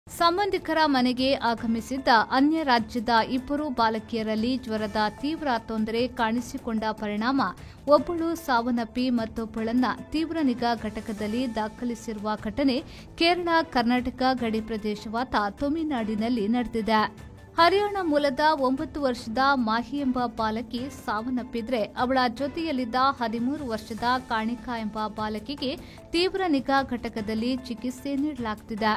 ಸಂಬಂಧಿಕರ ಮನೆಗೆ ಆಗಮಿಸಿದ್ದ ಅನ್ಯ ರಾಜ್ಯದ ಇಬ್ಬರು ಬಾಲಕಿಯರಲ್ಲಿ ಜ್ವರದ ತೀವ್ರ ತೊಂದರೆ ಕಾಣಿಸಿಕೊಂಡ ಪರಿಣಾಮ ಒಬ್ಬಳು ಸಾವನ್ನಪ್ಪಿ ಮತ್ತೊಬ್ಬಳನ್ನ ತೀವ್ರ ನಿಗಾ ಘಟಕದಲ್ಲಿ ದಾಖಲಿಸಿರುವ ಘಟನೆ ಕೇರಳ ಕರ್ನಾಟಕ ಗಡಿ ಪ್ರದೇಶವಾದ ತಮಿಳುನಾಡಿನಲ್ಲಿ ನಡೆದಿದೆ. ಹರಿಯಾಣ ಮೂಲದ 9 ವರ್ಷದ ಮಾಹಿ ಎಂಬ ಬಾಲಕಿ ಸಾವನ್ನಪ್ಪಿದ್ರೆ ಅವಳ ಜೊತೆಯಲ್ಲಿದ್ದ 13 ವರ್ಷದ ಕಾಣಿಕಾ ಎಂಬ ಬಾಲಕಿಗೆ ತೀವ್ರ ನಿಗಾ ಘಟಕದಲ್ಲಿ ಚಿಕಿತ್ಸೆ ನೀಡಲಾಗುತ್ತಿದೆ.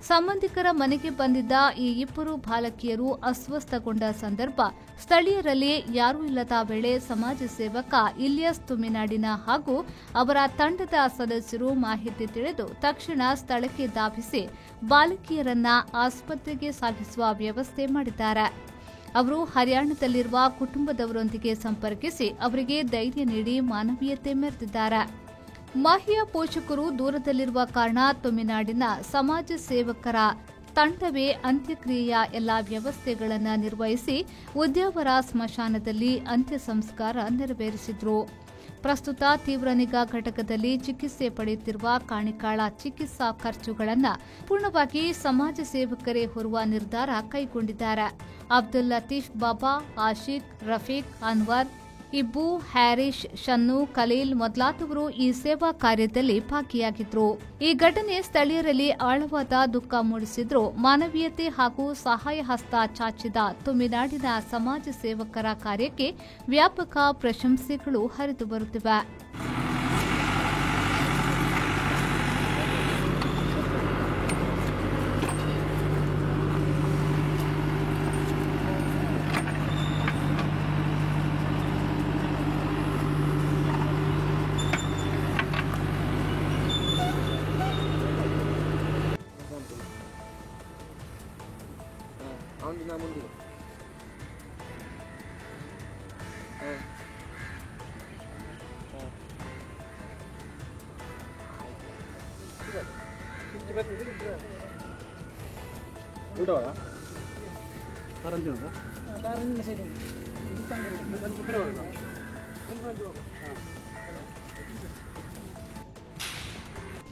ಸಂಬಂಧಿಕರ ಮನೆಗೆ ಬಂದಿದ್ದ ಈ ಇಬ್ಬರು ಬಾಲಕಿಯರು ಅಸ್ವಸ್ಥಗೊಂಡ ಸಂದರ್ಭ ಸ್ಥಳೀಯರಲ್ಲಿ ಯಾರೂ ಇಲ್ಲದ ವೇಳೆ ಸಮಾಜ ಸೇವಕ ಇಲಿಯಾಸ್ ತಮಿಳುನಾಡಿನ ಹಾಗೂ ಅವರ ತಂಡದ ಸದಸ್ಯರು ಮಾಹಿತಿ ತಿಳಿದು ತಕ್ಷಣ ಸ್ಥಳಕ್ಕೆ ಧಾವಿಸಿ ಬಾಲಕಿಯರನ್ನ ಆಸ್ಪತ್ರೆಗೆ ಸಾಗಿಸುವ ವ್ಯವಸ್ಥೆ ಮಾಡಿದ್ದಾರೆ. ಅವರು ಹರಿಯಾಣದಲ್ಲಿರುವ ಕುಟುಂಬದವರೊಂದಿಗೆ ಸಂಪರ್ಕಿಸಿ ಅವರಿಗೆ ಧೈರ್ಯ ನೀಡಿ ಮಾನವೀಯತೆ ಮೆರೆದಿದ್ದಾರೆ. ಮಾಹಿಯ ಪೋಷಕರು ದೂರದಲ್ಲಿರುವ ಕಾರಣ ತಮಿಳುನಾಡಿನ ಸಮಾಜ ಸೇವಕರ ತಂಡವೇ ಅಂತ್ಯಕ್ರಿಯೆಯ ಎಲ್ಲಾ ವ್ಯವಸ್ಥೆಗಳನ್ನು ನಿರ್ವಹಿಸಿ ಉದ್ಯಾವರ ಸ್ಮಶಾನದಲ್ಲಿ ಅಂತ್ಯ ಸಂಸ್ಕಾರ ನೆರವೇರಿಸಿದ್ರು. ಪ್ರಸ್ತುತ ತೀವ್ರ ನಿಗಾ ಘಟಕದಲ್ಲಿ ಚಿಕಿತ್ಸೆ ಪಡೆಯುತ್ತಿರುವ ಕಾಣಿಕಾಳ ಚಿಕಿತ್ಸಾ ಖರ್ಚುಗಳನ್ನು ಪೂರ್ಣವಾಗಿ ಸಮಾಜ ಸೇವಕರೇ ಹೊರುವ ನಿರ್ಧಾರ ಕೈಗೊಂಡಿದ್ದಾರೆ. ಅಬ್ದುಲ್ ಲತೀಫ್ ಬಾಬಾ, ಆಶಿಕ್, ರಫೀಕ್, ಅನ್ವರ್, ಇಬ್ಬು, ಹ್ಯಾರಿಶ್, ಶನ್ನು, ಖಲೀಲ್ ಮೊದಲಾದವರು ಈ ಸೇವಾ ಕಾರ್ಯದಲ್ಲಿ ಭಾಗಿಯಾಗಿದ್ರು. ಈ ಘಟನೆ ಸ್ಥಳೀಯರಲ್ಲಿ ಆಳವಾದ ದುಃಖ ಮೂಡಿಸಿದ್ರು. ಮಾನವೀಯತೆ ಹಾಗೂ ಸಹಾಯ ಹಸ್ತ ಚಾಚಿದ ತಮಿಳುನಾಡಿನ ಸಮಾಜ ಸೇವಕರ ಕಾರ್ಯಕ್ಕೆ ವ್ಯಾಪಕ ಪ್ರಶಂಸೆಗಳು ಹರಿದು ಬರುತ್ತಿವೆ.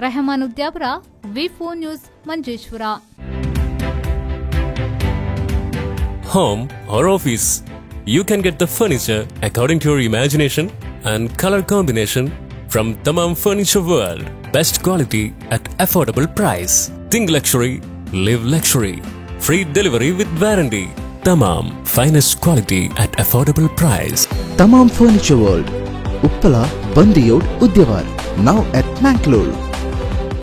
Rehman Udyavar, V4 news, Manjeshwar. Home or office, you can get the furniture according to your imagination and color combination from Tamam Furniture World. Best quality at affordable price. Think luxury, live luxury. Free delivery with warranty. Tamam, finest quality at affordable price. Tamam Furniture World, Uppala, Bandiyod, Udyawar. Now at Mangalore.